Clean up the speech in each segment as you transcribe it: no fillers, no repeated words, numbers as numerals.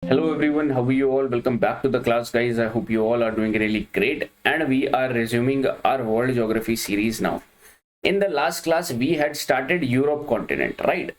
Hello everyone, how are you all? Welcome back to the class, guys. I hope you all are doing really great, and we are resuming our world geography series now. In the last class we had started Europe continent, right?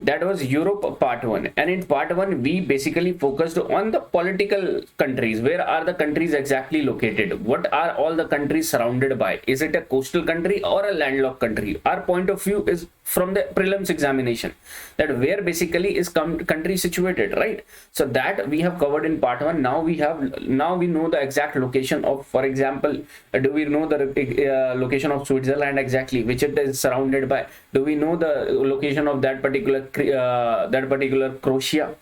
That was Europe part 1, and in part 1 we basically focused on the political countries. Where are the countries exactly located? What are all the countries surrounded by? Is it a coastal country or a landlocked country? Our point of view is from the prelims examination, that where basically is country situated, right? So that we have covered in part 1. Now we know the exact location of, for example, do we know the location of Switzerland exactly, which it is surrounded by? Do we know the location of that particular Croatia,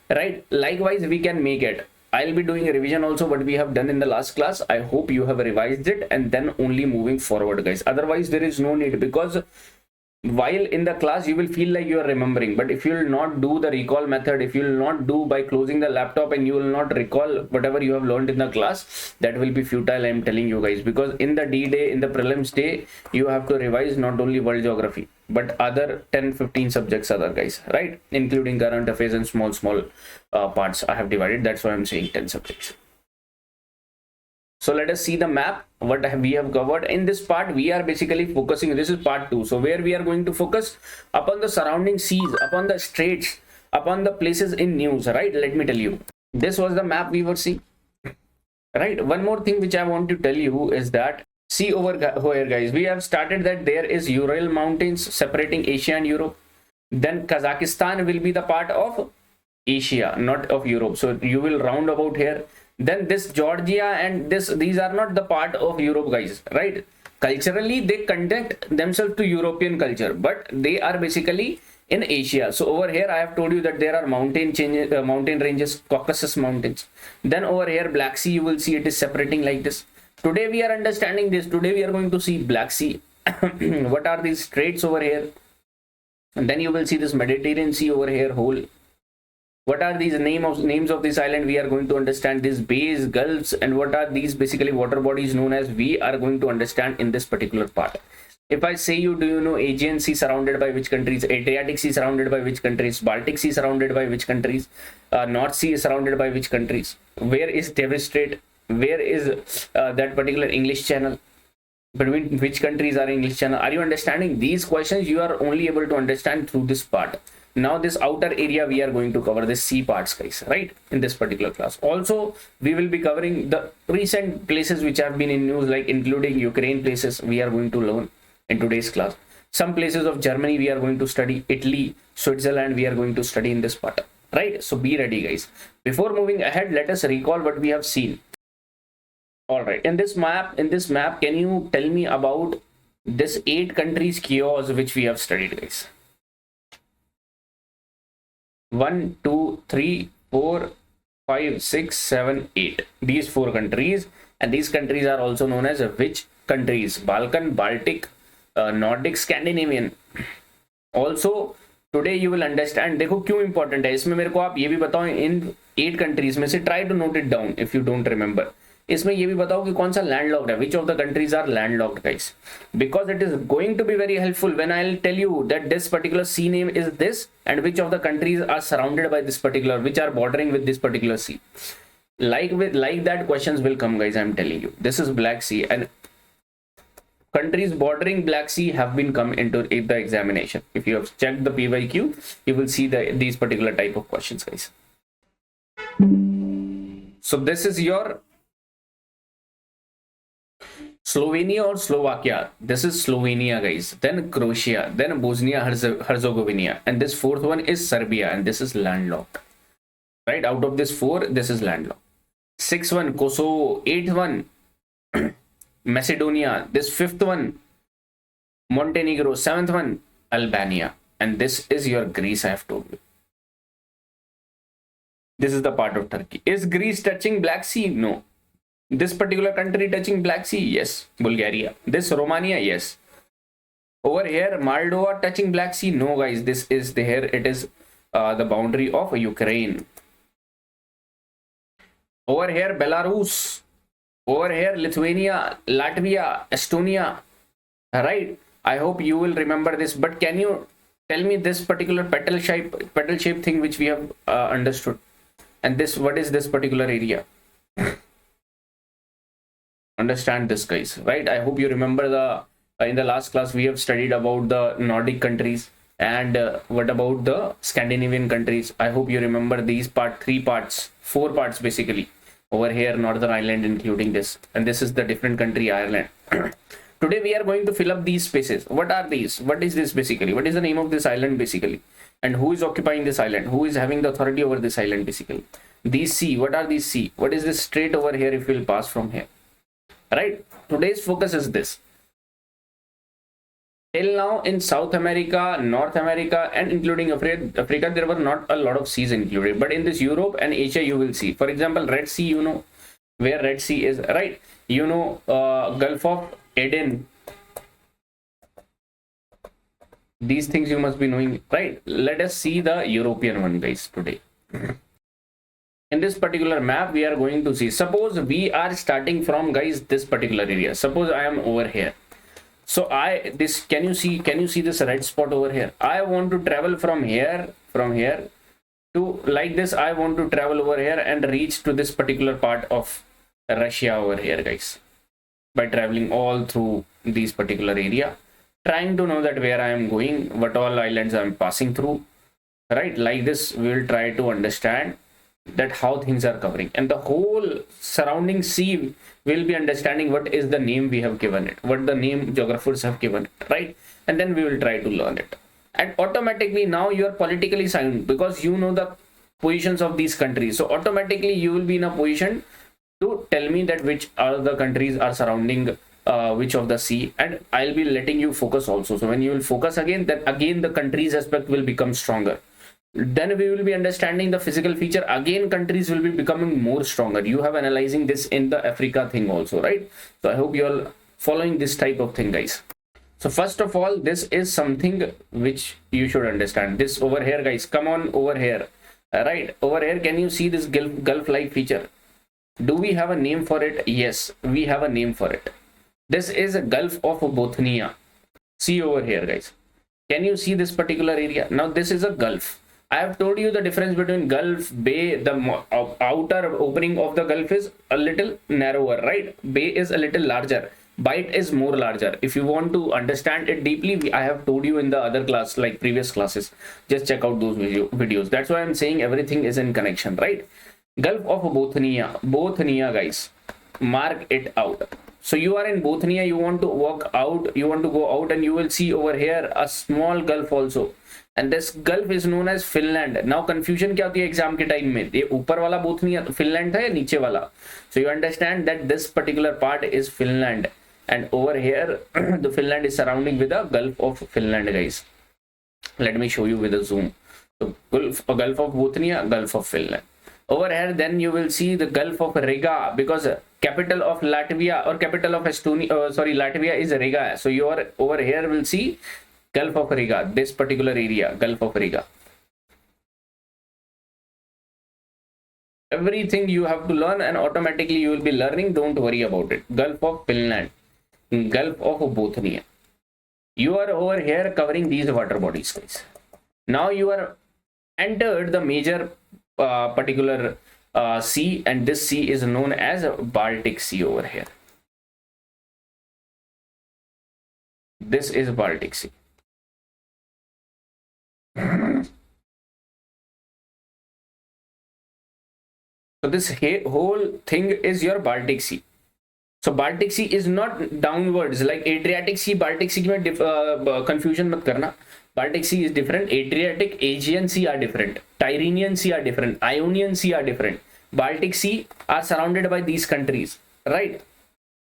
right? Likewise we can make it. I'll be doing a revision also what we have done in the last class. I hope you have revised it and then only moving forward, guys. Otherwise there is no need, because while in the class you will feel like you are remembering, but if you will not do the recall method, if you will not do by closing the laptop and you will not recall whatever you have learned in the class, that will be futile, I am telling you guys. Because in the D-day, in the prelims day, you have to revise not only world geography but other 10-15 subjects other, guys, right? Including current affairs and small parts I have divided. That's why I'm saying 10 subjects. So let us see the map, what we have covered. In this part we are basically focusing, this is part 2, so where we are going to focus upon the surrounding seas, upon the straits, upon the places in news, right? Let me tell you, this was the map we were seeing, right? One more thing which I want to tell you is that, see over here, guys, we have started that there is Ural mountains separating Asia and Europe. Then Kazakhstan will be the part of Asia, not of Europe, so you will round about here. Then this Georgia and these are not the part of Europe, guys, right? Culturally they conduct themselves to European culture, but they are basically in Asia. So over here I have told you that there are mountain ranges, Caucasus mountains. Then over here Black Sea, you will see it is separating like this. Today we are understanding this. Today we are going to see Black Sea. What are these straits over here? And then you will see this Mediterranean Sea over here whole. What are these names of this island? We are going to understand these bays, gulfs, and what are these basically water bodies known as, we are going to understand in this particular part. If I say you, do you know Aegean Sea surrounded by which countries? Adriatic Sea surrounded by which countries? Baltic Sea surrounded by which countries? North Sea is surrounded by which countries? Where is Davis Strait? Where is that particular English Channel? Between which countries are English Channel? Are you understanding? These questions you are only able to understand through this part. Now this outer area we are going to cover, this sea parts, guys, right, in this particular class. Also we will be covering the recent places which have been in news, like including Ukraine places we are going to learn in today's class. Some places of Germany we are going to study, Italy, Switzerland we are going to study in this part, right? So be ready, guys. Before moving ahead, let us recall what we have seen. All right, in this map, can you tell me about this 8 countries chaos which we have studied, guys? 1, 2, 3, 4, 5, 6, 7, 8. These 4 countries, and these countries are also known as which countries? Balkan, Baltic, Nordic, Scandinavian. Also today you will understand, देखो क्यों important है इसमें, मेरे को आप ये भी बताओ इन 8 countries में से, try to note it down if you don't remember. इसमें ये भी बताओ कि कौन सा लैंडलॉक्ड है, which of the countries are landlocked, guys, because it is going to be very helpful when I'll tell you that this particular sea name is this and which of the countries are surrounded by this particular, which are bordering with this particular sea. Like that questions will come, guys. I'm telling you, this is Black Sea, and countries bordering Black Sea have been come into the examination. If you have checked the PYQ, you will see these particular type of questions, guys. So this is your Slovenia or Slovakia. This is Slovenia, guys. Then Croatia, then Bosnia Herzegovina, and this 4th one is Serbia, and this is landlocked, right? Out of this 4, this is landlocked. 6th one Kosovo, 8th one Macedonia, this 5th one Montenegro, 7th one Albania, and this is your Greece. I have told you, this is the part of Turkey. Is Greece touching Black Sea? No. This particular country touching Black Sea? Yes. Bulgaria. This Romania? Yes. Over here Moldova touching Black Sea? No, guys. This is here, it is the boundary of Ukraine. Over here Belarus. Over here Lithuania, Latvia, Estonia, right? I hope you will remember this, but can you tell me this particular petal shape thing which we have understood? And this, what is this particular area? Understand this, guys, right? I hope you remember the in the last class we have studied about the Nordic countries, and what about the Scandinavian countries. I hope you remember these four parts basically over here, Northern Ireland including this, and this is the different country, Ireland. Today we are going to fill up these spaces. What are these? What is this basically? What is the name of this island basically? And who is occupying this island? Who is having the authority over this island basically? These sea, what are these sea? What is this strait over here if we'll pass from here? Right? Today's focus is this. Till now in South America, North America, and including Africa, there were not a lot of seas included. But in this Europe and Asia, you will see. For example, Red Sea, you know where Red Sea is, right? You know, Gulf of Aden. These things you must be knowing, right? Let us see the European one, guys, today. In this particular map, we are going to see, suppose we are starting from, guys, this particular area. Suppose I am over here. So can you see this red spot over here? I want to travel from here to like this. I want to travel over here and reach to this particular part of Russia over here, guys, by traveling all through these particular area, trying to know that where I am going, what all islands I am passing through, right? Like this, we will try to understand that how things are covering, and the whole surrounding sea will be understanding what is the name we have given it, what the name geographers have given it, right? And then we will try to learn it. And automatically now you are politically sound because you know the positions of these countries. So automatically you will be in a position to tell me that which are the countries are surrounding which of the sea, and I'll be letting you focus also. So when you will focus again, then again the countries aspect will become stronger. Then we will be understanding the physical feature. Again, countries will be becoming more stronger. You have analyzing this in the Africa thing also, right? So I hope you all following this type of thing, guys. So first of all, this is something which you should understand. This over here, guys, come on over here, right? Over here, can you see this Gulf-like feature? Do we have a name for it? Yes, we have a name for it. This is a Gulf of Bothnia. See over here, guys. Can you see this particular area? Now this is a Gulf. I have told you the difference between Gulf, Bay. The outer opening of the Gulf is a little narrower, right? Bay is a little larger. Bight is more larger. If you want to understand it deeply, I have told you in the other class, like previous classes. Just check out those videos. That's why I'm saying everything is in connection, right? Gulf of Bothnia, guys. Mark it out. So you are in Bothnia, you want to walk out, you want to go out, and you will see over here a small Gulf also. And this Gulf is known as Finland. Now confusion क्या होती है exam के time में, ये ऊपर वाला Bothnia Finland था या नीचे वाला? So you understand that this particular part is Finland, and over here the Finland is surrounding with the Gulf of Finland, guys. Let me show you with a zoom. So Gulf of Bothnia, Gulf of Finland. Over here, then you will see the Gulf of Riga, because capital of Latvia or capital of Estonia, Latvia is Riga. So you are over here will see Gulf of Riga, this particular area, Gulf of Riga. Everything you have to learn, and automatically you will be learning. Don't worry about it. Gulf of Finland, Gulf of Bothnia. You are over here covering these water bodies, guys. Now you are entered the major particular sea, and this sea is known as Baltic Sea over here. This is Baltic Sea. So this whole thing is your Baltic Sea. So Baltic Sea is not downwards like Adriatic Sea. Baltic Sea में confusion मत करना. Baltic Sea is different. Adriatic, Aegean Sea are different. Tyrrhenian Sea are different. Ionian Sea are different. Baltic Sea are surrounded by these countries, right?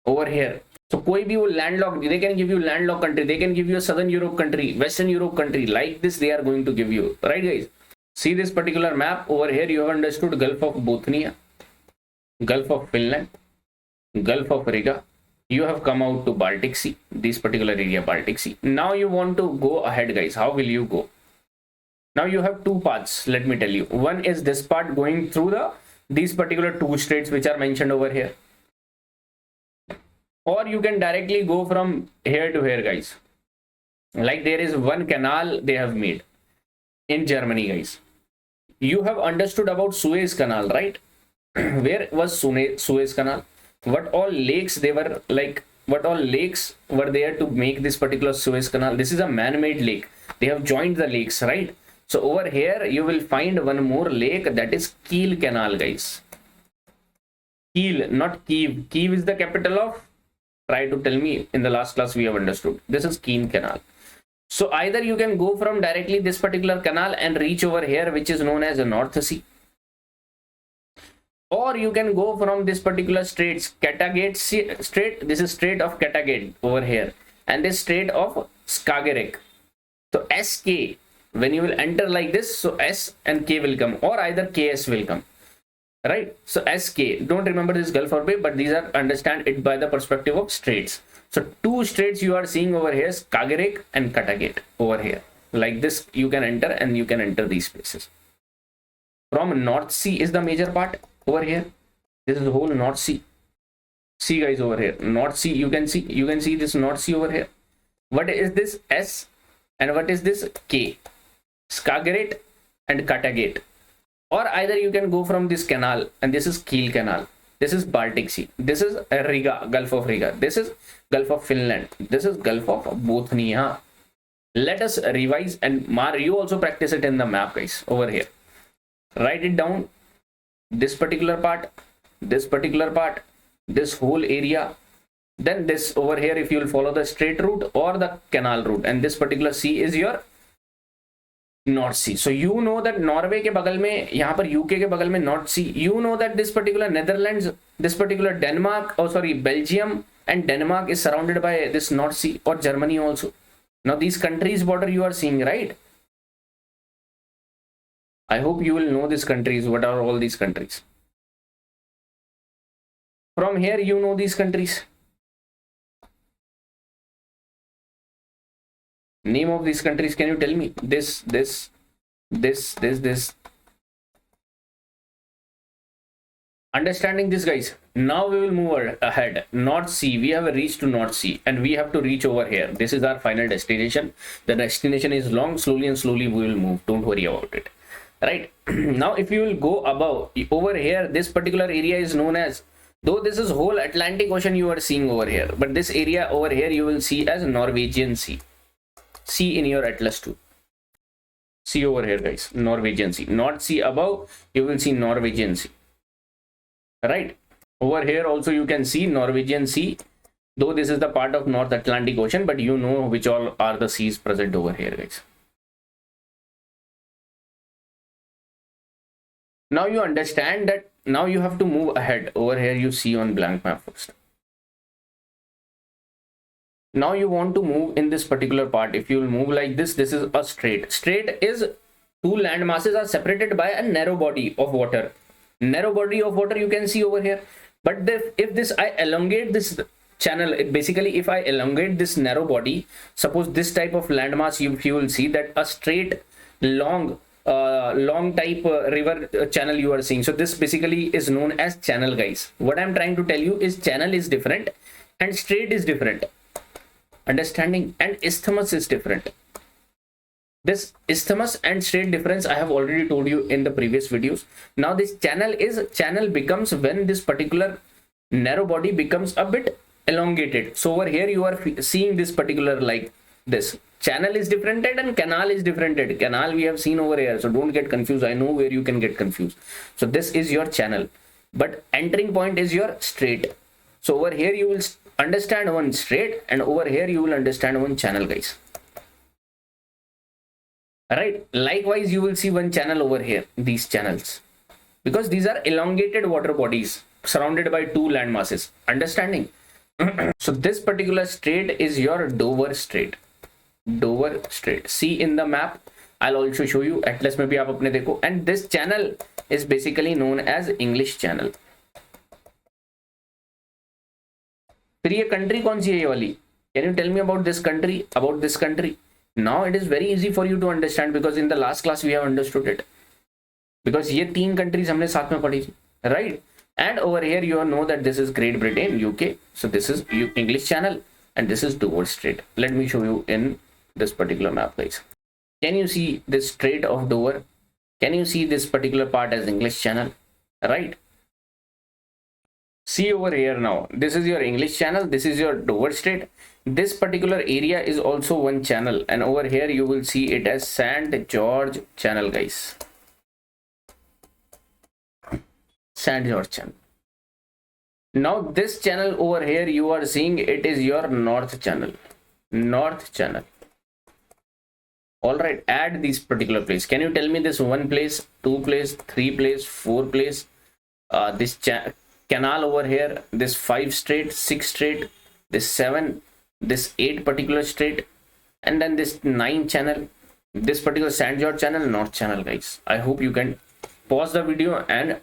Over here. So कोई भी वो landlocked, they can give you landlocked country. They can give you a Southern Europe country, Western Europe country. Like this, they are going to give you, right, guys? See this particular map over here. You have understood Gulf of Bothnia, Gulf of Finland, Gulf of Riga. You have come out to Baltic Sea, this particular area, Baltic Sea. Now you want to go ahead, guys. How will you go? Now you have two paths. Let me tell you. One is this part going through these particular two straits which are mentioned over here. Or you can directly go from here to here, guys. Like there is one canal they have made in Germany, guys. you have understood about Suez Canal, right? Where was Suez Canal? What all lakes they were like? What all lakes were there to make this particular Suez Canal? This is a man-made lake. They have joined the lakes, right? So over here you will find one more lake, that is Kiel Canal, guys. Kiel, not Kiev. Kiev is the capital of. Try to tell me, in the last class we have understood. This is Kiel Canal. So either you can go from directly this particular canal and reach over here, which is known as the North Sea, or you can go from this particular straits, Kattegat Strait. This is Strait of Kattegat over here, and this Strait of Skagerrak. So SK, when you will enter like this, so S and K will come, or either KS will come, right? So SK, don't remember this Gulf or Bay, but these are, understand it by the perspective of straits. So two straits you are seeing over here, Skagerrak and Kattegat over here. Like this, you can enter, and you can enter these places. From North Sea is the major part over here. This is the whole North Sea. See guys, over here, North Sea, you can see this North Sea over here. What is this S and what is this K? Skagerrak and Kattegat. Or either you can go from this canal, and this is Kiel Canal. This is Baltic Sea. This is Riga, Gulf of Riga. This is Gulf of Finland. This is Gulf of Bothnia. Let us revise, and you also practice it in the map, guys, over here. Write it down. This particular part, this whole area, then this over here, if you will follow the straight route or the canal route, and this particular sea is your North Sea. So you know that Norway के बगल में, यहाँ पर UK के बगल में North Sea. You know that this particular Netherlands, this particular Denmark, Belgium and Denmark is surrounded by this North Sea, or Germany also. Now these countries border you are seeing, right? I hope you will know these countries. What are all these countries? From here you know these countries. Name of these countries, can you tell me? This. Understanding this, guys. Now we will move ahead. North Sea, we have reached to North Sea, and we have to reach over here. This is our final destination. The destination is long. Slowly we will move. Don't worry about it. Right? Now if you will go above, over here, this particular area is known as, though this is whole Atlantic Ocean you are seeing over here, but this area over here you will see as Norwegian Sea. See in your atlas too. See over here, guys, Norwegian Sea. North Sea above, you will see Norwegian Sea. Right? Over here also you can see Norwegian Sea, though this is the part of North Atlantic Ocean, but you know which all are the seas present over here, guys. Now you understand that now you have to move ahead. Over here you see on blank map first. Now you want to move in this particular part. If you will move like this, this is a strait. Strait is two land masses are separated by a narrow body of water. Narrow body of water you can see over here. But if this I elongate this channel, basically if I elongate this narrow body, suppose this type of landmass, you will see that a straight long type river channel you are seeing. So this basically is known as channel, guys. What I'm trying to tell you is channel is different and strait is different. Understanding? And isthmus is different. This isthmus and strait difference I have already told you in the previous videos. Now this channel becomes when this particular narrow body becomes a bit elongated. So over here you are seeing this particular, like this channel is different and canal is different. Canal we have seen over here, so don't get confused. I know where you can get confused. So this is your channel, but entering point is your strait. So over here you will understand one strait, and over here you will understand one channel, guys. Right? Likewise you will see one channel over here, these channels, because these are elongated water bodies surrounded by two land masses. Understanding? So this particular strait is your Dover Strait. Dover Strait. See in the map, I'll also show you. Atlas में भी आप अपने देखो. And this channel is basically known as English Channel. फिर ये country कौन सी है ये वाली? Can you tell me about this country? About this country? Now it is very easy for you to understand, because in the last class we have understood it. Because ये तीन countries हमने साथ में पढ़ी थी, right? And over here you know that this is Great Britain, UK. So this is English Channel, and this is Dover Strait. Let me show you in this particular map, guys. Can you see this Strait of Dover? Can you see this particular part as English Channel, right? See over here now, this is your English Channel, this is your Dover Strait. This particular area is also one channel, and over here you will see it as St. George Channel, guys. St. George Channel. Now this channel over here you are seeing, it is your North Channel. North Channel. All right, add these particular place. Can you tell me this one place, two place, three place, four place, this canal over here, this 5 strait, 6 strait, this 7, this 8 particular strait, and then this 9 channel, this particular St. George Channel, North Channel, guys. I hope you can pause the video and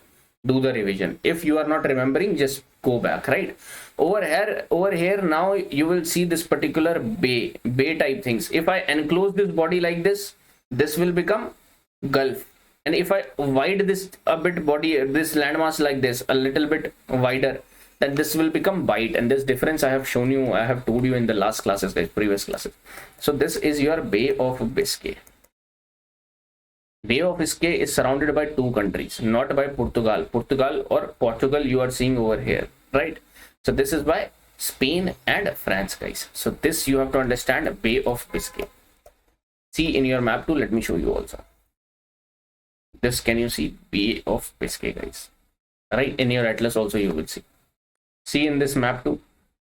do the revision. If you are not remembering, just go back, right? Over here now you will see this particular bay type things. If I enclose this body like this will become Gulf. And if I wide this a bit body, this landmass like this, a little bit wider, then this will become Bight. And this difference I have shown you, I have told you in the last classes, guys, previous classes. So this is your Bay of Biscay. Bay of Biscay is surrounded by 2 countries, not by Portugal. Portugal you are seeing over here, right? So this is by Spain and France, guys. So this you have to understand, Bay of Biscay. See in your map too, let me show you also. This, can you see Bay of Biscay, guys? Right, in your atlas also you will see. See in this map too,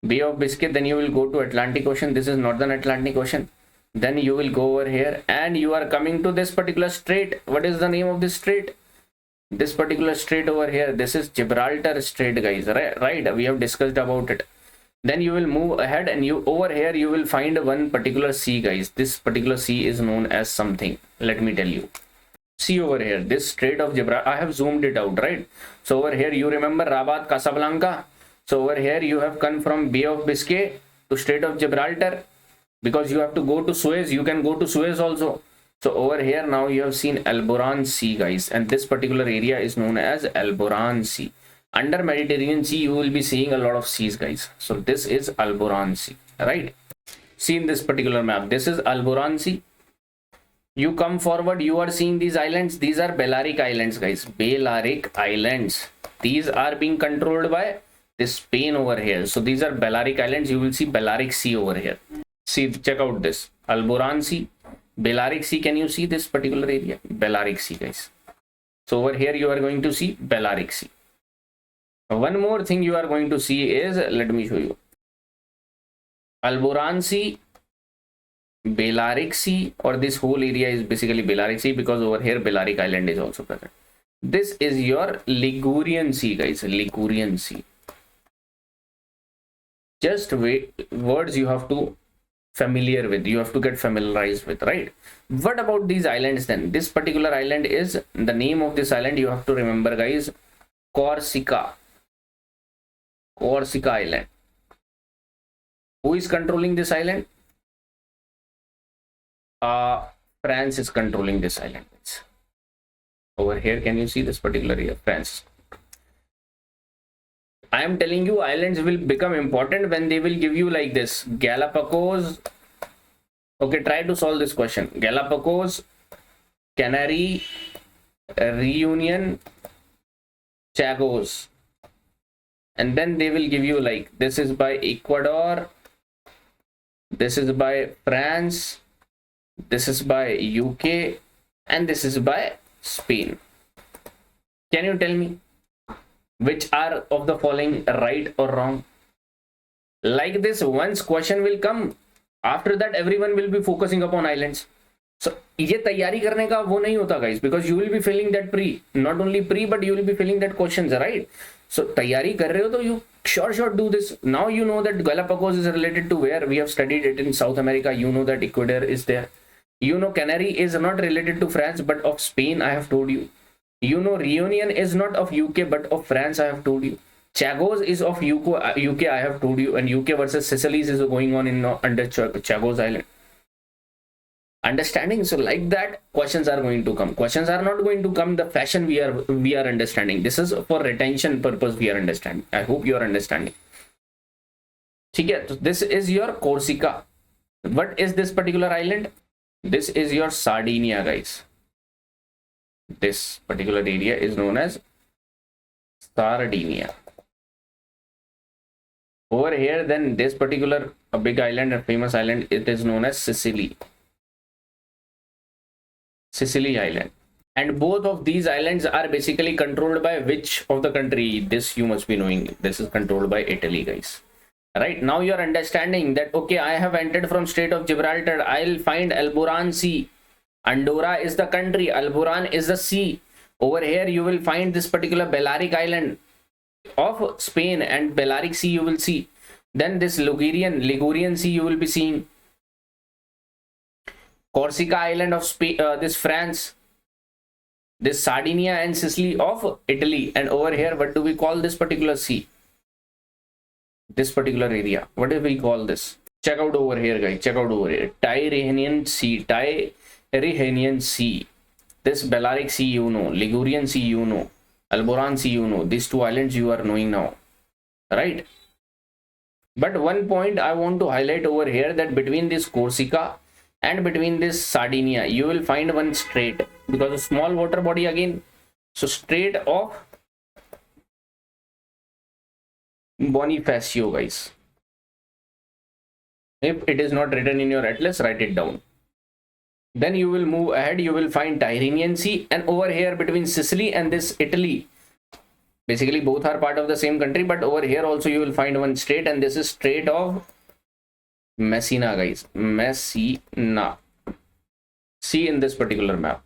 Bay of Biscay. Then you will go to Atlantic Ocean. This is Northern Atlantic Ocean. Then you will go over here and you are coming to this particular strait. What is the name of this strait? This particular strait over here, this is Gibraltar Strait, guys. Right, we have discussed about it. Then you will move ahead and you over here you will find one particular sea, guys. This particular sea is known as something. Let me tell you. See over here, this Strait of Gibraltar, I have zoomed it out, right? So over here you remember Rabat, Casablanca. So over here you have come from Bay of Biscay to Strait of Gibraltar, because you have to go to Suez. You can go to Suez also. So over here now you have seen Alboran Sea, guys, and this particular area is known as Alboran Sea. Under Mediterranean Sea you will be seeing a lot of seas, guys. So this is Alboran Sea, right? See in this particular map, this is Alboran Sea. You come forward, you are seeing these islands. These are Balearic Islands, guys. Balearic Islands. These are being controlled by this Spain over here. So these are Balearic Islands. You will see Balearic Sea over here. See, check out this. Alboran Sea, Balearic Sea. Can you see this particular area? Balearic Sea, guys. So over here you are going to see Balearic Sea. One more thing you are going to see is, let me show you. Alboran Sea, Balearic Sea, or this whole area is basically Balearic Sea, because over here Balearic Island is also present. This is your Ligurian Sea, guys. Ligurian Sea. Just words you have to familiar with, you have to get familiarized with, right? What about these islands then? This particular island is, the name of this island you have to remember, guys, Corsica. Corsica Island. Who is controlling this island? France is controlling this island. Over here, can you see this particular area? France. I am telling you, islands will become important when they will give you like this. Galapagos. Okay, try to solve this question. Galapagos, Canary, Reunion, Chagos. And then they will give you like, this is by Ecuador, this is by France, this is by UK, and this is by Spain. Can you tell me which are of the following right or wrong? Like this, once question will come, after that everyone will be focusing upon islands. So ये तैयारी करने का वो नहीं होता, guys, because you will be feeling that pre, not only pre, but you will be feeling that questions, right? So तैयारी कर रहे हो तो you sure do this. Now you know that Galapagos is related to where we have studied it in South America. You know that Ecuador is there. You know Canary is not related to France but of Spain, I have told you. You know Reunion is not of UK but of France, I have told you. Chagos is of UK, I have told you, and UK versus Seychelles is going on in under Chagos Island. Understanding? So like that, questions are going to come. Questions are not going to come the fashion we are understanding. This is for retention purpose we are understanding. I hope you are understanding. Okay, so this is your Corsica. What is this particular island? This is your Sardinia, guys. This particular area is known as Sardinia. Over here, then this particular a big island, a famous island, it is known as Sicily. Sicily Island. And both of these islands are basically controlled by which of the country? This you must be knowing. This is controlled by Italy, guys. Right now you are understanding that, okay, I have entered from Strait of Gibraltar. I'll find Alboran Sea. Andorra is the country. Alboran is the sea. Over here you will find this particular Balearic Island of Spain, and Balearic Sea you will see. Then this Ligurian Sea you will be seeing. Corsica Island of Spain, this France. This Sardinia and Sicily of Italy. And over here, what do we call this particular sea? This particular area, what do we call this? Check out over here, guys. Check out over here. Tyrrhenian Sea. Tyrrhenian Sea. This Balearic Sea you know. Ligurian Sea you know. Alboran Sea you know. These two islands you are knowing now, right? But one point I want to highlight over here, that between this Corsica and between this Sardinia, you will find one strait, because a small water body again. So Strait of Bonifacio, guys. If it is not written in your atlas, write it down. Then you will move ahead, you will find Tyrrhenian Sea, and over here between Sicily and this Italy, basically both are part of the same country, but over here also you will find one strait, and this is Strait of Messina, guys. Messina. See in this particular map.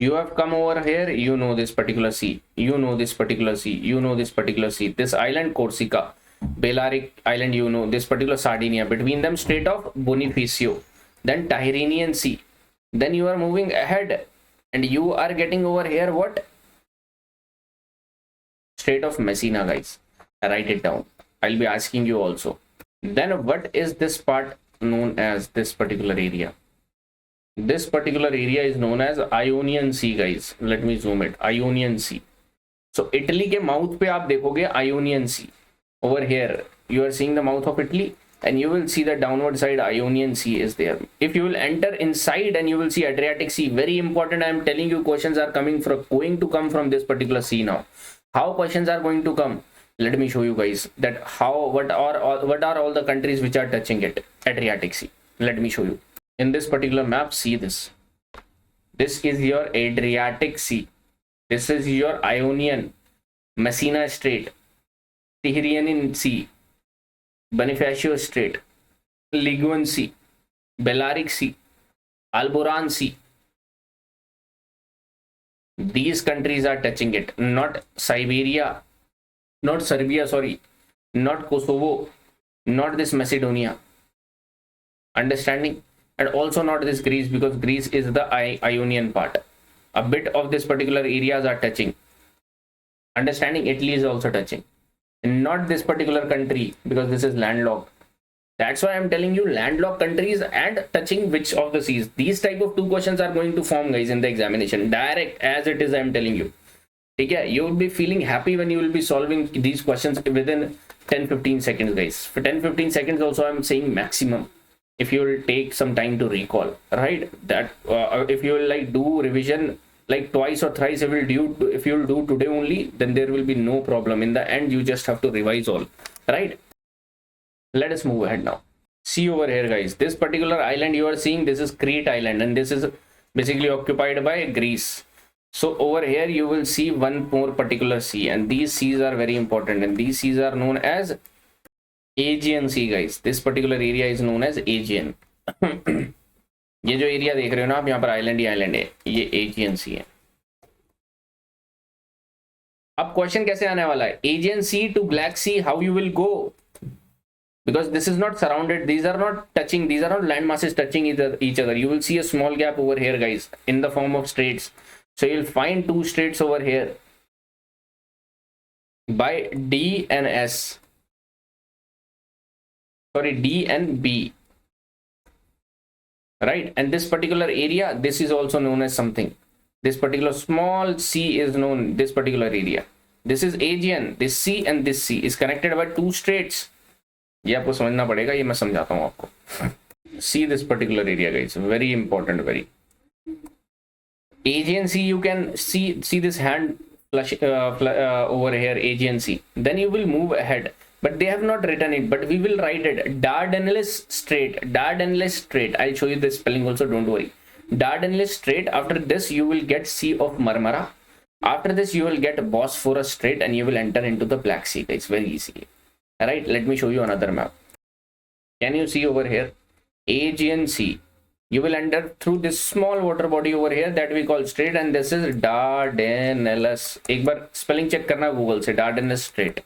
You have come over here, you know this particular sea, you know this particular sea, you know this particular sea. This island Corsica, Balearic Island, you know this particular Sardinia. Between them Strait of Bonifacio, then Tyrrhenian Sea. Then you are moving ahead and you are getting over here what? Strait of Messina, guys. Write it down. I'll be asking you also. Then what is this part known as, this particular area? This particular area is known as Ionian Sea, guys. Let me zoom it. Ionian Sea. So Italy के mouth पे आप देखोगे Ionian Sea. Over here you are seeing the mouth of Italy, and you will see the downward side Ionian Sea is there. If you will enter inside, and you will see Adriatic Sea. Very important. I am telling you, questions are going to come from this particular sea now. How questions are going to come? Let me show you guys that what are all the countries which are touching it, Adriatic Sea. Let me show you. In this particular map, see this. This is your Adriatic Sea. This is your Ionian, Messina Strait, Tyrrhenian Sea, Bonifacio Strait, Ligurian Sea, Balearic Sea, Alboran Sea. These countries are touching it, not Siberia, not Serbia, sorry, not Kosovo, not this Macedonia. Understanding? And also not this Greece, because Greece is the Ionian part. A bit of this particular areas are touching. Understanding? Italy is also touching. And not this particular country, because this is landlocked. That's why I'm telling you, landlocked countries and touching which of the seas. These type of 2 questions are going to form, guys, in the examination. Direct as it is, I'm telling you. Okay, you will be feeling happy when you will be solving these questions within 10-15 seconds, guys. For 10-15 seconds also, I'm saying maximum. If you will take some time to recall, right? That if you will like do revision like twice or thrice, if you will do today only, then there will be no problem. In the end, you just have to revise all, right? Let us move ahead now. See over here, guys. This particular island you are seeing, this is Crete Island, and this is basically occupied by Greece. So over here you will see one more particular sea, and these seas are very important, and these seas are known as Aegean Sea, guys. This particular area is known as Aegean. ये जो area देख रहे हो ना आप, यहाँ पर island ही island है, ये एजियन सी है. अब क्वेश्चन कैसे आने वाला है? Aegean Sea to Black Sea, how you will go? Because this is not surrounded, these are not touching, these are not land masses touching each other. You will see a small gap over here, guys, in the form of straits. So you'll find 2 straits over here by D and S. Sorry, D and B. Right? And this particular area, this is also known as something. This particular small sea is known, this particular area. This is Aegean. This sea and this sea is connected by 2 straits. ये आपको समझना पड़ेगा, ये मैं समझाता हूँ आपको. See this particular area, guys. Very important, very. Aegean Sea, you can see this hand flush over here, Aegean Sea. Then you will move ahead, but they have not written it, but we will write it. Dardanelles Strait. Dardanelles Strait. I'll show you the spelling also, don't worry. Dardanelles Strait. After this, you will get Sea of Marmara. After this, you will get Bosphorus Strait, and you will enter into the Black Sea. It's very easy. All right, let me show you another map. Can you see over here? Aegean Sea. You will enter through this small water body over here that we call strait, and this is Dardanelles. एक बार spelling check करना Google से, Dardanelles Strait.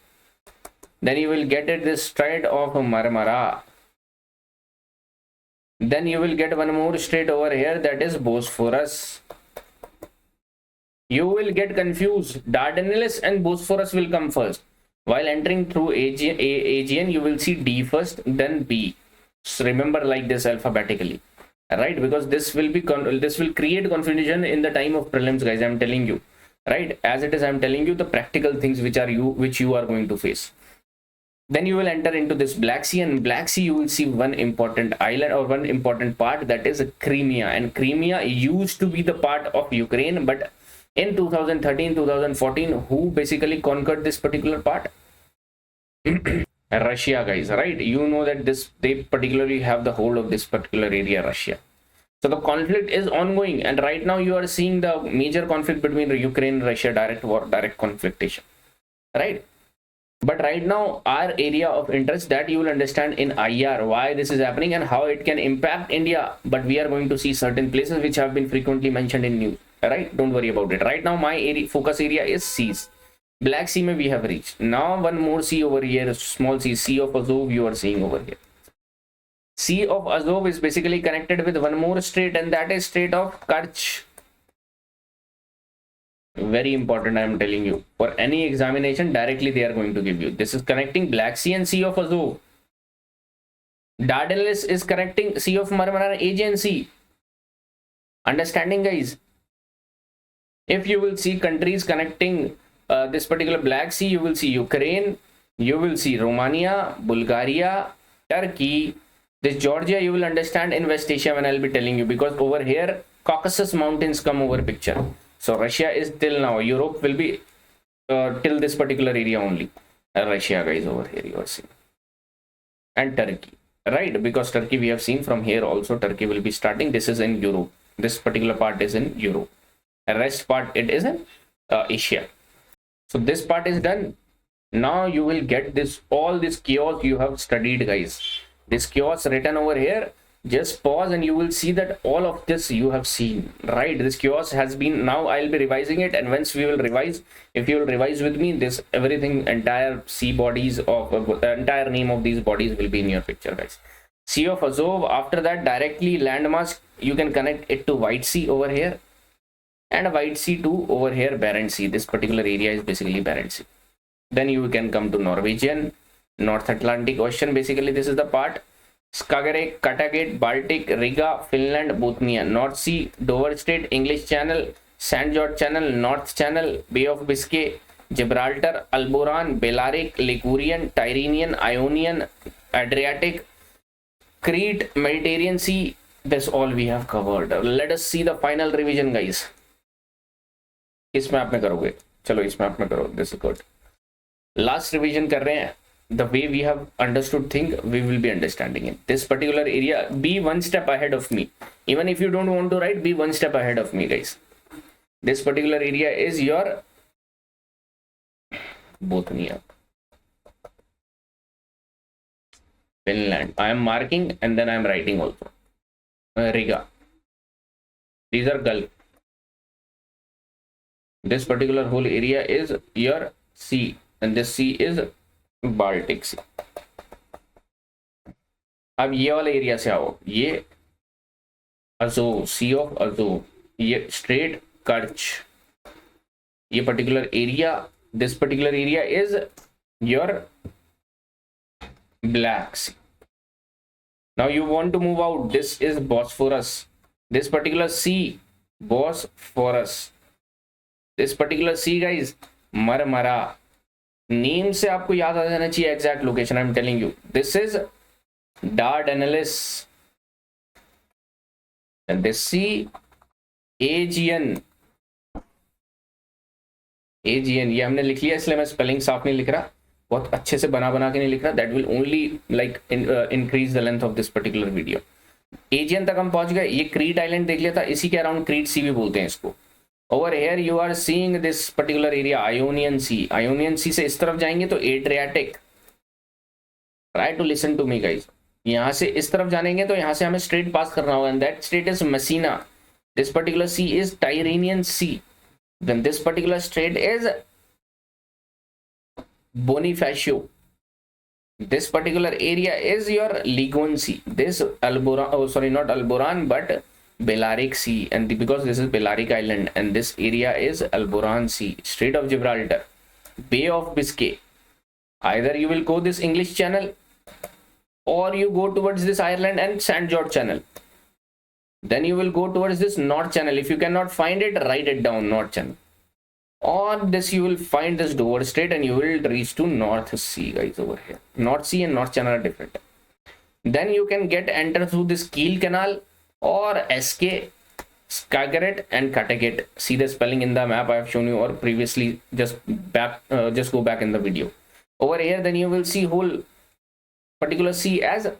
Then you will get it this Strait of Marmara. Then you will get one more strait over here, that is Bosphorus. You will get confused. Dardanelles and Bosphorus will come first. While entering through Aegean, you will see D first, then B. So remember like this alphabetically. Right, because this will create confusion in the time of prelims, guys. I'm telling you, right, as it is, I'm telling you the practical things which you are going to face. Then you will enter into this Black Sea, and Black Sea you will see one important island or one important part, that is Crimea. And Crimea used to be the part of Ukraine, but in 2013-2014, who basically conquered this particular part? Russia, guys, right? You know that they particularly have the hold of this particular area, Russia. So the conflict is ongoing, and right now you are seeing the major conflict between Ukraine and Russia, direct war, direct conflictation, right? But right now, our area of interest, that you will understand in IR why this is happening and how it can impact India. But we are going to see certain places which have been frequently mentioned in news, right? Don't worry about it. Right now, my focus area is seas. Black Sea we have reached. Now one more sea over here, small sea, Sea of Azov you are seeing over here. Sea of Azov is basically connected with one more strait, and that is Strait of Kerch. Very important, I am telling you. For any examination, directly they are going to give you. This is connecting Black Sea and Sea of Azov. Dardanelles is connecting Sea of Marmara and Aegean Sea. Understanding, guys? If you will see countries connecting this particular Black Sea, you will see Ukraine, you will see Romania, Bulgaria, Turkey. This Georgia you will understand in West Asia when I'll be telling you, because over here Caucasus mountains come over picture. So Russia is till now. Europe will be till this particular area only. Russia, guys, over here you are seeing, and Turkey, right? Because Turkey we have seen from here also. Turkey will be starting. This is in Europe. This particular part is in Europe. The rest part it is in Asia. So this part is done. Now you will get this, all this chaos you have studied, guys. This chaos written over here. Just pause and you will see that all of this you have seen, right? This chaos has been, now I'll be revising it, and once we will revise, if you will revise with me, this everything, entire sea bodies of entire name of these bodies will be in your picture, guys. Sea of Azov. After that, directly landmass, you can connect it to White Sea over here, and White Sea to over here Barents Sea. This particular area is basically Barents Sea. Then you can come to Norwegian, North Atlantic Ocean. Basically this is the part. Skagerrak, Kattegat, Baltic, Riga, Finland, Bothnia, North Sea, Dover Strait, English Channel, St. George Channel, North Channel, Bay of Biscay, Gibraltar, Alboran, Balearic, Ligurian, Tyrrhenian, Ionian, Adriatic, Crete, Mediterranean Sea. That's all we have covered. Let us see the final revision, guys. इस map में करोगे, चलो इस map में करो. This is good. Last revision कर रहे हैं. The way we have understood thing, we will be understanding it. This particular area, be one step ahead of me. Even if you don't want to write, be one step ahead of me, guys. This particular area is your Bothnia, Finland. I am marking and then I am writing also. Riga. These are Gulf. This particular whole area is your sea, and this sea is Baltic Sea. अब ये वाला area से आओ, ये Azov, Sea of Azov, ये Strait Kerch, ये particular area, this particular area is your Black Sea. Now you want to move out. This is Bosphorus. This particular sea, Bosphorus. This particular sea, guys, Marmara. Name से आपको याद आ जाना चाहिए exact location. I am telling you, this is Dardanelles, and this sea Aegean, Aegean ये हमने लिख लिया, इसलिए मैं स्पेलिंग साफ नहीं लिख रहा, बहुत अच्छे से बना के नहीं लिख रहा, that will only like increase the length of this particular video. Aegean तक हम पहुंच गए, ये क्रीट आइलैंड देख लिया था, इसी के अराउंड क्रीट सी भी बोलते हैं इसको। Over here you are seeing this particular area Ionian Sea, Ionian Sea से इस तरफ जाएंगे तो Adriatic, try to listen to me guys, यहाँ से इस तरफ जानेंगे तो यहाँ से हमें स्ट्रेट पास करना होगा, and that strait is Messina, this particular sea is Tyrrhenian Sea, then this particular strait is Bonifacio, this particular area is your Ligon Sea, this Alboran, oh sorry, not Alboran but Balearic Sea, and because this is Balearic Island and this area is Alboran Sea, Strait of Gibraltar, Bay of Biscay. Either you will go this English channel or you go towards this Ireland and St. George channel, then you will go towards this North channel. If you cannot find it, write it down, North channel. On this you will find this Dover Strait and you will reach to North Sea guys over here. North Sea and North channel are different. Then you can enter through this Kiel Canal or SK, Skagerrak and Kattegat. See the spelling in the map I have shown you, or previously just go back in the video. Over here then you will see whole particular sea as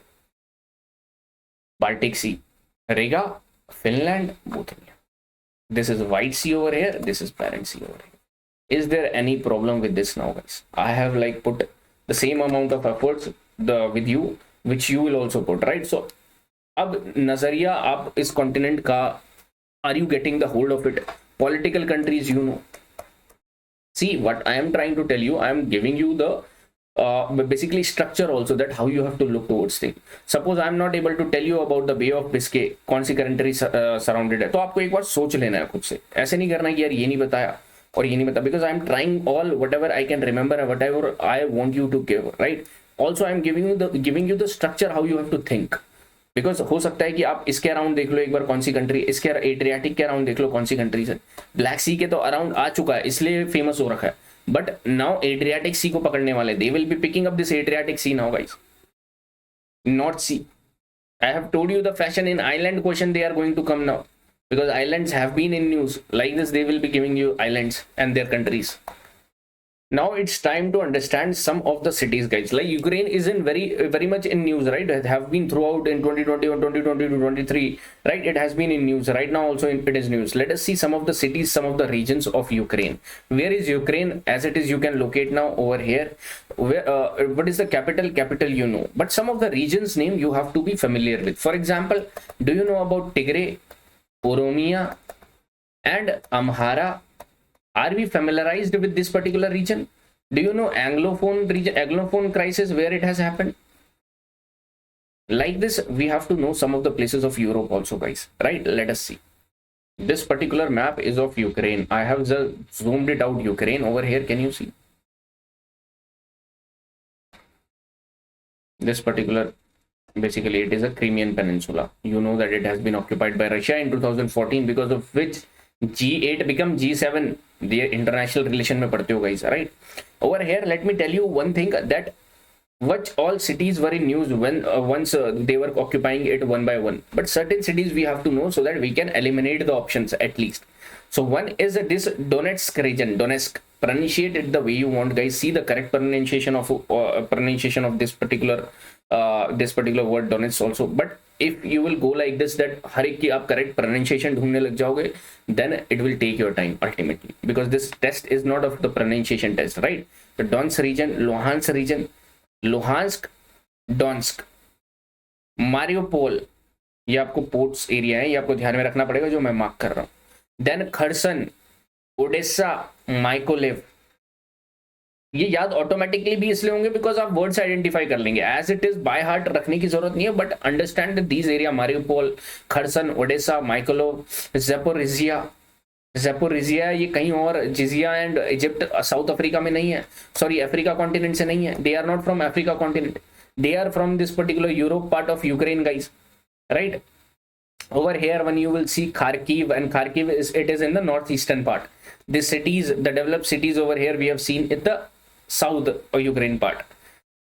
Baltic Sea, Riga, Finland, both. This is White Sea over here, this is Barents Sea over here. Is there any problem with this now guys? I have like put the same amount of efforts with you, which you will also put, right? So अब नजरिया आप इस continent का, are you getting the hold of it? Political countries, you know. See what I am trying to tell you, I am giving you the basically structure also, that how you have to look towards things. Suppose I am not able to tell you about the Bay of Biscay, कौन सी country surrounded है, तो आपको एक बार सोच लेना है खुद से, ऐसे नहीं करना कि यार ये नहीं बताया और ये नहीं बताया, because I am trying all whatever I can remember and whatever I want you to give, right? Also I am giving you the structure how you have to think, because हो सकता है कि आप इसके अराउंड देख लो एक बार कौन सी country, इसके एड्रियाटिक के अराउंड देख लो कौन सी कंट्री है, ब्लैक सी के तो अराउंड आ चुका है इसलिए फेमस हो रखा है, but now Adriatic Sea को पकड़ने वाले, they will be picking up this Adriatic Sea now guys. North Sea, I have told you the fashion in island question they are going to come now, because islands have been in news, like this they will be giving you islands and their countries. Now it's time to understand some of the cities guys, like Ukraine is in very much in news, right? It have been throughout in 2021, 2022, 2023, right? It has been in news right now also, it is news. Let us see some of the cities, some of the regions of Ukraine. Where is Ukraine? As it is, you can locate now over here. Where what is the capital you know, but some of the regions name you have to be familiar with. For example, do you know about Tigray, Oromia and Amhara? Are we familiarized with this particular region? Do you know Anglophone region, Anglophone crisis, where it has happened? Like this, we have to know some of the places of Europe also, guys, right? Let us see. This particular map is of Ukraine. I have just zoomed it out, Ukraine over here. Can you see? This particular, basically it is a Crimean Peninsula. You know that it has been occupied by Russia in 2014, because of which G8 become G7. The international relation में पढ़ते हो guys, right? Over here, let me tell you one thing, that what all cities were in news when once they were occupying it one by one. But certain cities we have to know so that we can eliminate the options at least. So one is this Donetsk region, Donetsk. Pronunciate it the way you want, guys. See the correct pronunciation of this particular word Donetsk also. But if you will go like this, that हर एक की आप correct pronunciation ढूंढने लग जाओगे, then it will take your time ultimately, because this test is not of the pronunciation test, right? The Donetsk region, Luhansk, Donetsk, Mariupol, ये आपको ports area है, ये आपको ध्यान में रखना पड़ेगा जो मैं मार्क कर रहा हूँ. देन खरसन, ओडेसा, माइकोलेव, ये याद ऑटोमेटिकली भी इसलिए होंगे बिकॉज आप वर्ड्स आइडेंटिफाई कर लेंगे. As it is by heart रखने की जरूरत नहीं है, but understand these area, Mariupol, Kherson, Odesa, Mykolaiv, Zaporizhzhia, ये कहीं और, जिजिया एंड इजिप्ट साउथ अफ्रीका में नहीं है, सॉरी अफ्रीका कॉन्टिनेंट से नहीं है. They are not from Africa continent, they are from this particular Europe part of Ukraine guys, right? Over here when you will see Kharkiv, and Kharkiv it is in the northeastern part. The cities, the developed cities over here we have seen in the south of Ukraine part.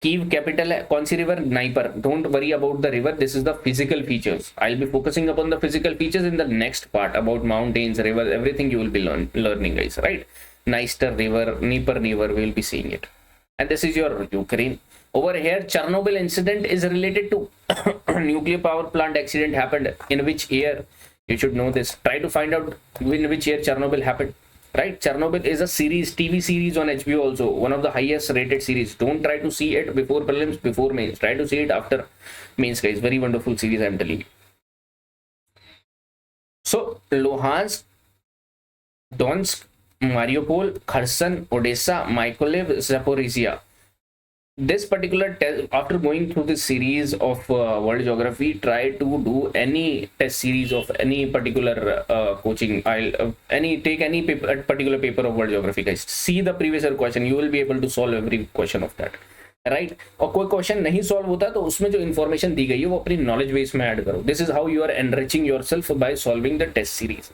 Kyiv capital है, कौन सी river? Dnieper. Don't worry about the river, this is the physical features. I will be focusing upon the physical features in the next part about mountains, river, everything you will be learning guys, right? Dniester river, Dnieper river, we will be seeing it. And this is your Ukraine. Over here, Chernobyl incident is related to nuclear power plant accident happened in which year? You should know this. Try to find out in which year Chernobyl happened. Right? Chernobyl is a series, TV series on HBO also, one of the highest rated series. Don't try to see it before prelims, before mains. Try to see it after mains, guys. Very wonderful series, I'm telling you. So, Luhansk, Donetsk, Mariupol, Kherson, Odessa, Mykolaiv, Zaporizhia. This particular test, after going through this series of world geography, try to do any test series of any particular coaching. Take any paper, particular paper of world geography, guys. See the previous year question. You will be able to solve every question of that, right? और कोई question नहीं solve होता तो उसमें जो information दी गई है वो अपनी नॉलेज बेस में ऐड करो. This is how you are enriching yourself by solving the test series.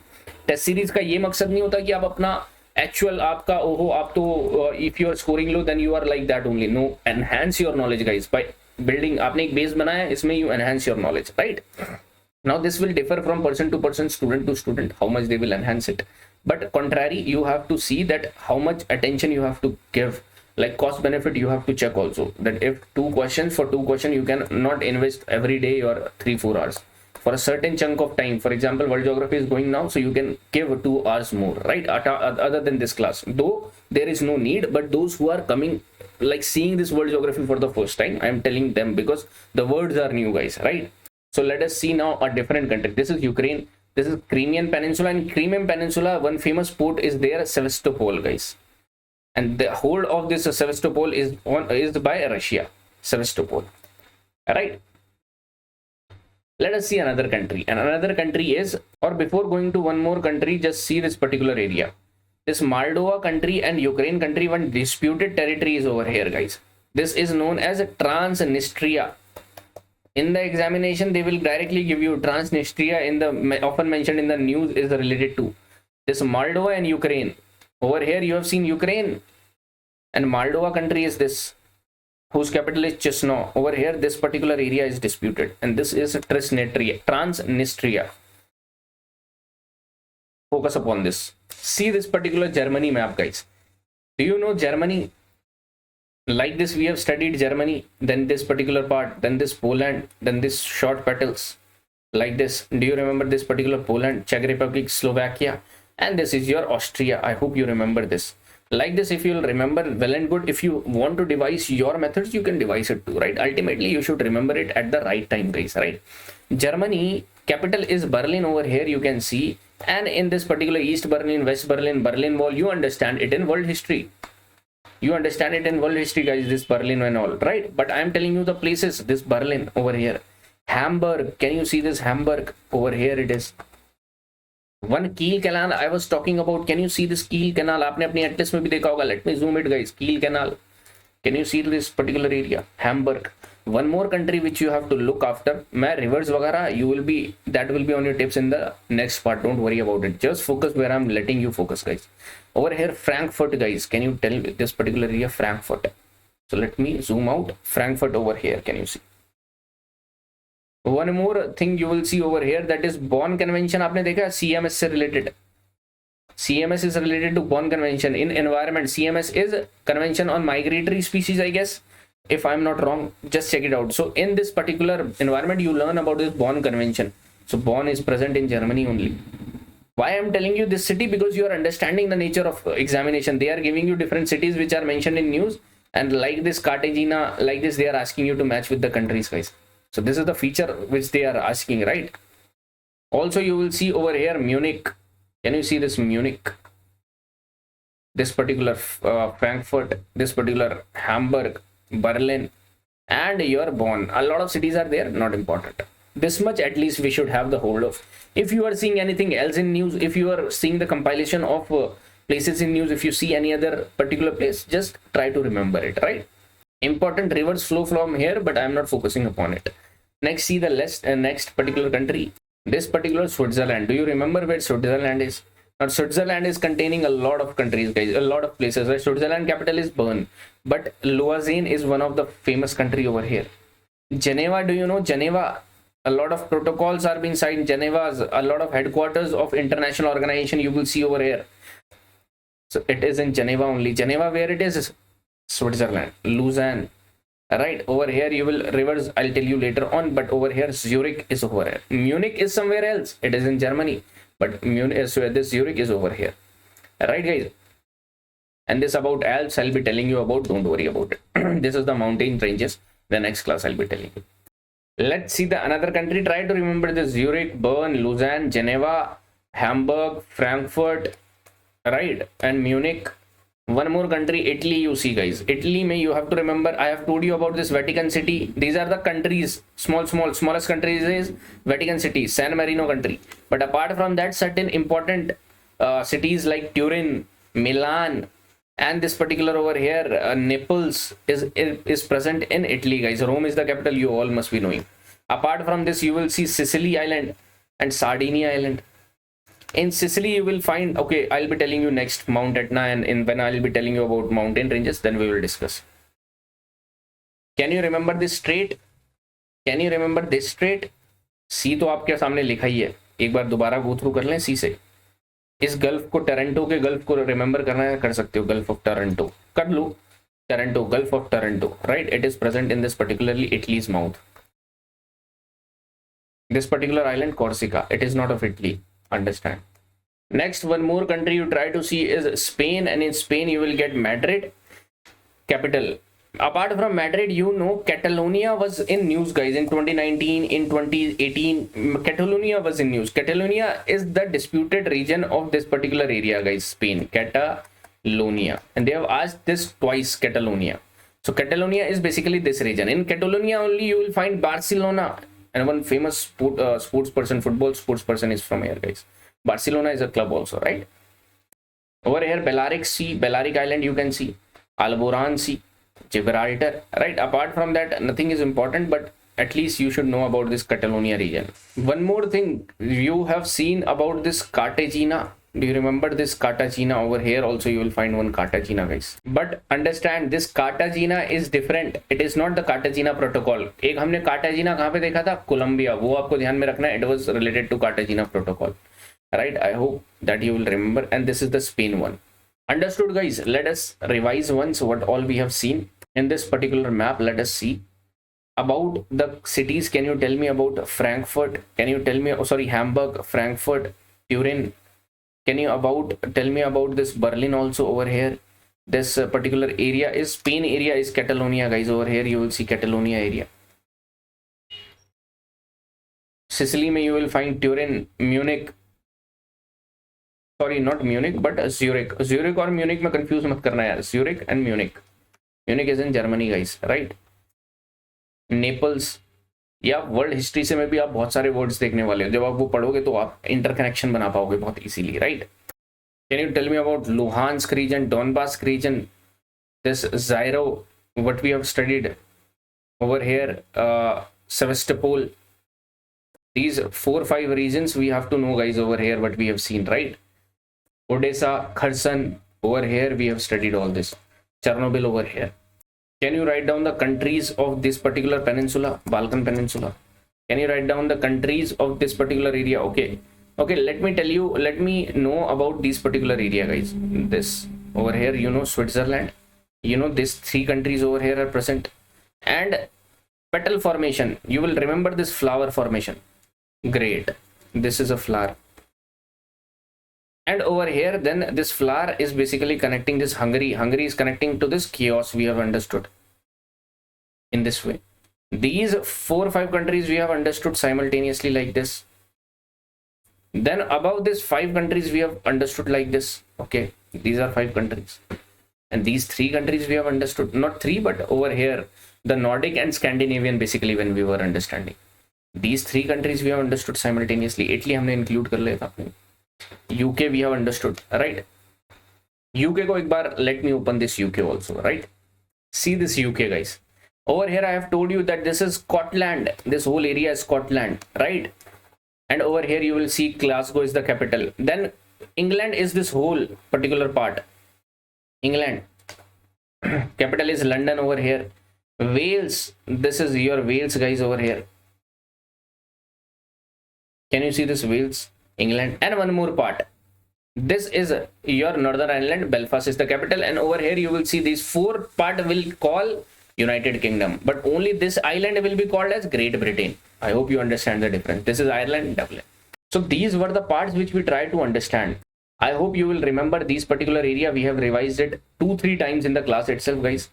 Test series का ये मकसद नहीं होता कि आप अपना एक्चुअल आपका ओहो आप तो if you are scoring low then you are like that only. No, enhance your knowledge guys by building. आपने एक बेस बनाया, इसमें you enhance your knowledge, right? Now this will differ from person to person, student to student, how much they will enhance it. But contrary, you have to see that how much attention you have to give. Like cost benefit, you have to check also that if for two questions you can not invest every day your 3-4 hours for a certain chunk of time. For example, world geography is going now, so you can give 2 hours more, right? Other than this class, though there is no need, but those who are coming, like seeing this world geography for the first time, I am telling them because the words are new, guys, right? So let us see now a different country. This is Ukraine. This is Crimean Peninsula. In Crimean Peninsula, one famous port is there, Sevastopol, guys. And the whole of this Sevastopol is by Russia. Sevastopol, right? Let us see another country. And another country is, or before going to one more country, just see this particular area. This Moldova country and Ukraine country, one disputed territory is over here, guys. This is known as Transnistria. In the examination, they will directly give you Transnistria. In the often mentioned in the news is related to this Moldova and Ukraine. Over here, you have seen Ukraine, and Moldova country is this, whose capital is Chisinau. Over here, this particular area is disputed, and this is Transnistria. Focus upon this. See this particular Germany map, guys. Do you know Germany? Like this, we have studied Germany, then this particular part, then this Poland, then this short petals. Like this. Do you remember this particular Poland, Czech Republic, Slovakia? And this is your Austria. I hope you remember this. Like this, if you will remember, well and good. If you want to devise your methods, you can devise it too, right? Ultimately, you should remember it at the right time, guys, right? Germany, capital is Berlin. Over here, you can see. And in this particular East Berlin, West Berlin, Berlin Wall, you understand it in world history. You understand it in world history, guys, this Berlin and all, right? But I am telling you the places, this Berlin over here. Hamburg, can you see this Hamburg? Over here it is. One Kiel Canal I was talking about. Can you see this Kiel Canal? आपने अपनी atlas में भी देखा होगा. Let me zoom it, guys. Kiel Canal. Can you see this particular area? Hamburg. One more country which you have to look after. मैं rivers वगैरह that will be on your tips in the next part. Don't worry about it. Just focus where I'm letting you focus, guys. Over here, Frankfurt, guys. Can you tell this particular area? Frankfurt. So let me zoom out. Frankfurt over here. Can you see? One more thing you will see over here, that is Bonn Convention. आपने देखा CMS से related. CMS is related to Bonn Convention. In environment, CMS is Convention on Migratory Species, I guess. If I'm not wrong, just check it out. So in this particular environment, you learn about this Bonn Convention. So Bonn is present in Germany only. Why I'm telling you this city? Because you are understanding the nature of examination. They are giving you different cities which are mentioned in news. And like this Cartagena, like this, they are asking you to match with the countries, guys. So this is the feature which they are asking, right? Also, you will see over here Munich. Can you see this Munich? This particular Frankfurt, this particular Hamburg, Berlin, and your Bonn. A lot of cities are there, not important. This much at least we should have the hold of. If you are seeing anything else in news, if you are seeing the compilation of places in news, if you see any other particular place, just try to remember it, right? Important rivers flow from here, but I am not focusing upon it. Next, see the next particular country. This particular Switzerland. Do you remember where Switzerland is? Now Switzerland is containing a lot of countries, guys, a lot of places, right? Switzerland capital is Bern, but Lausanne is one of the famous country over here. Geneva, do you know Geneva? A lot of protocols are being signed. Geneva's a lot of headquarters of international organization you will see over here. So it is in Geneva only. Geneva, where it is Switzerland. Lausanne, right? Over here you will reverse. I'll tell you later on. But over here Zurich is over here. Munich is somewhere else. It is in Germany. But Munich, so this Zurich is over here, right, guys? And this about Alps I'll be telling you about. Don't worry about it. This is the mountain ranges. The next class I'll be telling you. Let's see the another country. Try to remember this: Zurich, Bern, Lausanne, Geneva, Hamburg, Frankfurt, right, and Munich. One more country, Italy. You see, guys, Italy may you have to remember. I have told you about this Vatican City. These are the countries. Smallest countries is Vatican City, San Marino country. But apart from that, certain important cities like Turin, Milan, and this particular over here, Naples is present in Italy, guys. Rome is the capital. You all must be knowing. Apart from this, you will see Sicily Island and Sardinia Island. In Sicily, you will find, okay, I'll be telling you next Mount Etna, and when I'll be telling you about mountain ranges, then we will discuss. Can you remember this strait? Can you remember this strait? सी तो आपके सामने लिखा ही है, एक बार दोबारा go through कर लें सी से. इस गल्फ को, टोरंटो के गल्फ को रिमेंबर करना है, कर सकते हो. गल्फ ऑफ टोरंटो कर लो. Taranto, gulf of Taranto, right? It is present in this particularly Italy's mouth. This particular island, Corsica, it is not of Italy. Understand? Next, one more country you try to see is Spain, and in Spain you will get Madrid, capital. Apart from Madrid, you know Catalonia was in news, guys, in 2019, in 2018. Catalonia was in news. Catalonia is the disputed region of this particular area, guys. Spain, Catalonia, and they have asked this twice, Catalonia. So Catalonia is basically this region. In Catalonia only you will find Barcelona, and one famous sports person, football sports person is from here, guys. Barcelona is a club also, right? Over here, Balearic Sea, Balearic Island, you can see Alboran Sea, Gibraltar, right? Apart from that, nothing is important, but at least you should know about this Catalonia region. One more thing, you have seen about this Cartagena. Do you remember this Cartagena? Over here also you will find one Cartagena, guys. But understand, this Cartagena is different. It is not the Cartagena protocol. एक हमने Cartagena कहाँ पे देखा था? Colombia. वो आपको ध्यान में रखना है. It was related to Cartagena protocol, right? I hope that you will remember. And this is the Spain one. Understood, guys? Let us revise once what all we have seen in this particular map. Let us see about the cities. Can you tell me about Frankfurt? Can you tell me, oh sorry, Hamburg, Frankfurt, Turin? Can you tell me about this Berlin also over here? This particular area is Spain area is Catalonia, guys. Over here you will see Catalonia area. Sicily में you will find Turin, Munich. Sorry, not Munich, but Zurich. Zurich और Munich में confuse मत करना यार. Zurich and Munich. Munich is in Germany, guys, right? Naples. या world history से में भी आप बहुत सारे वर्ड्स देखने वाले हो. जब आप वो पढ़ोगे तो आप इंटरकनेक्शन बना पाओगे बहुत easily, right? Can you tell me about Luhansk region, Donbas region, this ज़ायरो, what we have studied over here, Sevastopol. These 4-5 regions we have to know, guys, over here what we have seen, right? Odessa, Kherson, over here we have studied all this. Chernobyl over here. Can you write down the countries of this particular peninsula, Balkan Peninsula? Can you write down the countries of this particular area? Okay, let me tell you, let me know about this particular area, guys. This over here, you know, Switzerland, you know, these 3 countries over here are present. And petal formation, you will remember this flower formation. Great, this is a flower. And over here, then this flower is basically connecting this Hungary. Hungary is connecting to this chaos, we have understood in this way. These 4 or 5 countries we have understood simultaneously like this. Then above this 5 countries we have understood like this. Okay, these are 5 countries. And these 3 countries we have understood. Not 3, but over here, the Nordic and Scandinavian basically when we were understanding. These 3 countries we have understood simultaneously. Italy हमने include कर लिया था अपने. UK we have understood, right? UK को एक बार, let me open this UK also, right? See this UK, guys. Over here I have told you that this is Scotland. This whole area is Scotland, right? And over here you will see Glasgow is the capital. Then England is this whole particular part. England. Capital is London over here. Wales, this is your Wales, guys, over here. Can you see this? Wales, England, and one more part. This is your Northern Ireland. Belfast is the capital, and over here you will see these four part will call United Kingdom, but only this island will be called as Great Britain. I hope you understand the difference. This is Ireland, Dublin. So these were the parts which we tried to understand. I hope you will remember these particular area. We have revised it 2-3 times in the class itself, guys.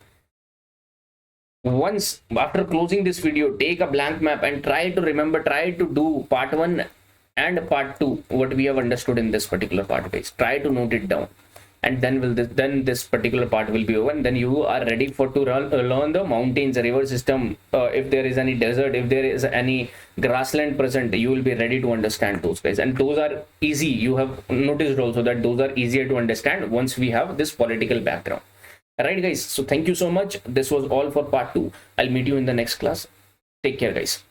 Once after closing this video, take a blank map and try to remember, try to do part 1 and part 2, what we have understood in this particular part, guys. Try to note it down, and then this particular part will be over, and then you are ready for to learn the mountains, river system. If there is any desert, if there is any grassland present, you will be ready to understand those, guys. And those are easy. You have noticed also that those are easier to understand once we have this political background. Alright, guys, so thank you so much. This was all for part 2. I'll meet you in the next class. Take care, guys.